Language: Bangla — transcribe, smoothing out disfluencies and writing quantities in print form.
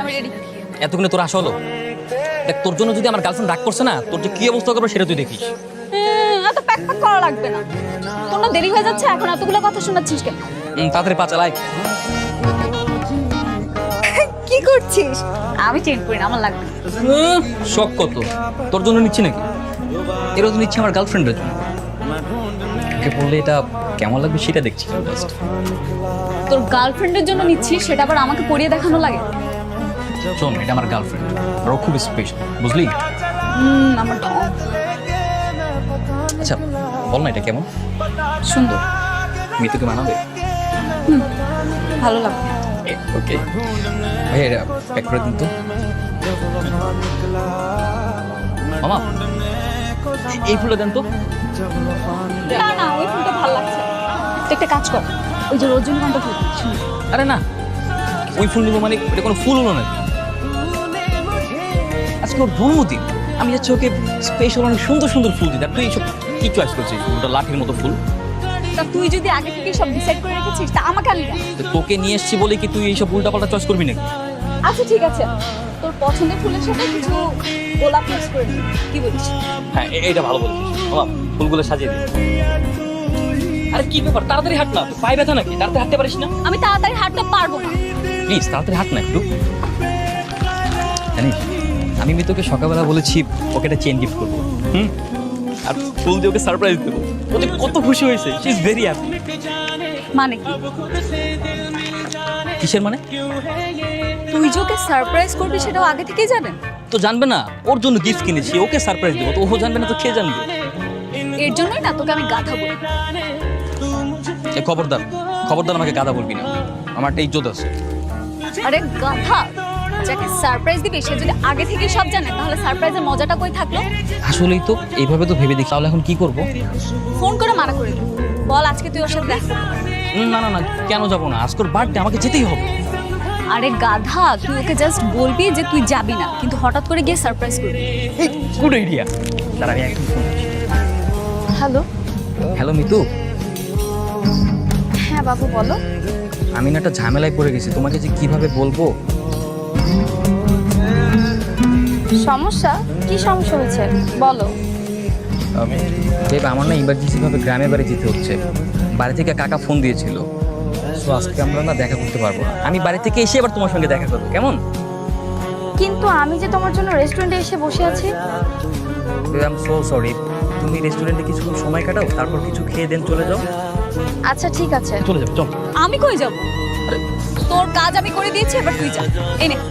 আমি রেডি। এতক্ষণে তোর আসা হলো? দেখ, তোর জন্য যদি আমার গার্লফ্রেন্ড রাগ করছে না, তোর যে কি অবস্থা করবে সেটা তুই দেখিস। এত প্যাক প্যাক করা লাগবে না। তোর দেরি হয়ে যাচ্ছে, এখন এতগুলো কথা শোনাচ্ছিস কেন? তাড়াতাড়ি পা চালাই। কি করছিস? আমি চেঞ্জ করি না, আমার লাগবে না। শখ কত তোর জন্য নিচ্ছি নাকি? এরা তো নিচ্ছি আমার গার্লফ্রেন্ডের জন্য। ওকে বললে এটা কেমন লাগবে সেটা দেখছি জাস্ট। তোর গার্লফ্রেন্ডের জন্য নিচ্ছিস, সেটা আবার আমাকে পরিয়ে দেখানো লাগে? শোন, এটা আমার গার্লফ্রেন্ড আর ও খুব স্পেশাল, বুঝলি? আমার ঢং। আচ্ছা বল না, এটা কেমন? সুন্দর। মিতুকে মানাবে? ভালো লাগবে। ওকে ভাই, এটা প্যাক করে দিন তো। মামা, এই ফুলটা দেন তো। না না, ওই ফুলটা ভালো লাগছে। তুই একটা কাজ কর, ওই যে রজনীগন্ধা ফুল। আরে না, ওই ফুল নিবো মানে এটা কোনো ফুল হলো নাকি? আজকে ওর জন্মদিন, আমি যাচ্ছি ওকে স্পেশাল অনেক সুন্দর সুন্দর ফুল দিতে। আর তুই এইসব কি চয়েস করছিস? ওটা লাঠির মতো ফুল। তা তুই যদি আগে থেকে সব ডিসাইড করে রেখেছিস, তা আমাকে আনলি কেন? তো তোকে নিয়ে এসছি বলে কি তুই এইসব উল্টাপাল্টা চয়েস করবি নাকি? আচ্ছা ঠিক আছে, তোর পছন্দের ফুলের সাথে কিছু গোলাপ মিক্স করে দিবি, কি বলিস? হ্যাঁ, এইটা ভালো বলেছিস। মামা, ফুলগুলো সাজিয়ে দিই। আরে কি ব্যাপার, তাড়াতাড়ি হাঁট না। পায়ে ব্যথা নাকি? তাড়াতাড়ি হাঁটতে পারিস না? আমি তাড়াতাড়ি হাঁটতে পারবো না। প্লিজ তাড়াতাড়ি হাঁট না একটু। জানিস, আমি মিতুকে সকালবেলা বলেছি ওকে একটা চেন গিফট করবো। আর ফুল দিয়ে ওকে সারপ্রাইজ দেবো। ও যে কত খুশি হয়েছে, শি ইজ ভেরি হ্যাপি। মানে কি? কিসের মানে? তুই যে ওকে সারপ্রাইজ করবি সেটাও আগে থেকেই জানেন? তো জানবে না, ওর জন্য গিফট কিনেছি, ওকে সারপ্রাইজ দেবো। তো ও জানবে না তো কে জানবে? এর জন্যই না তোকে আমি গাধা বলি। এ খবরদার, খবরদার আমাকে গাধা বলবি না। আমার একটা ইজ্জত আছে। আরে গাধা, যাকে সারপ্রাইজ দিবি সে যদি আগে থেকে সব জানে, তাহলে সারপ্রাইজের মজাটা কই থাকলো? আসলেই তো এইভাবে তো ভেবে দেখি। তাহলে এখন কি করবো? ফোন করে মানা করে দিবি। বল আজকে তুই ওর সাথে দেখা করবি। না না না, কেন যাবো না? আজকের বার্থডে, আমাকে যেতেই হবে। আরে গাধা, তুই ওকে জাস্ট বলবি যে তুই যাবি না, কিন্তু হঠাৎ করে গিয়ে সারপ্রাইজ করবি। Good idea. দাঁড়া, আমি একদম ফোন করছি। হ্যালো। হ্যালো মিতু, হ্যাঁ বাবু বলো। আমি না একটা ঝামেলায় পড়ে গেছি, তোমাকে যে কিভাবে বলবো। সমস্যা? কি সমস্যা হয়েছে বলো। দেব, আমার না ইমার্জেন্সি ভাবে গ্রামে বাড়ি যেতে হচ্ছে। বাড়ি থেকে কাকা ফোন দিয়েছিল। সো আজকে আমরা না দেখা করতে পারবো না। আমি বাড়ি থেকে এসে আবার তোমার সঙ্গে দেখা করবো, কেমন? কিন্তু আমি যে তোমার জন্য রেস্টুরেন্টে এসে বসে আছি। I am so sorry. তুমি রেস্টুরেন্টে কিছুক্ষণ সময় কাটাও, তারপর কিছু খেয়ে দেন চলে যাও। আচ্ছা ঠিক আছে। চলে যাও, চল। আমি কই যাব? তোর কাজ আমি করে দিয়েছি, এবার তুই যা। এই নে।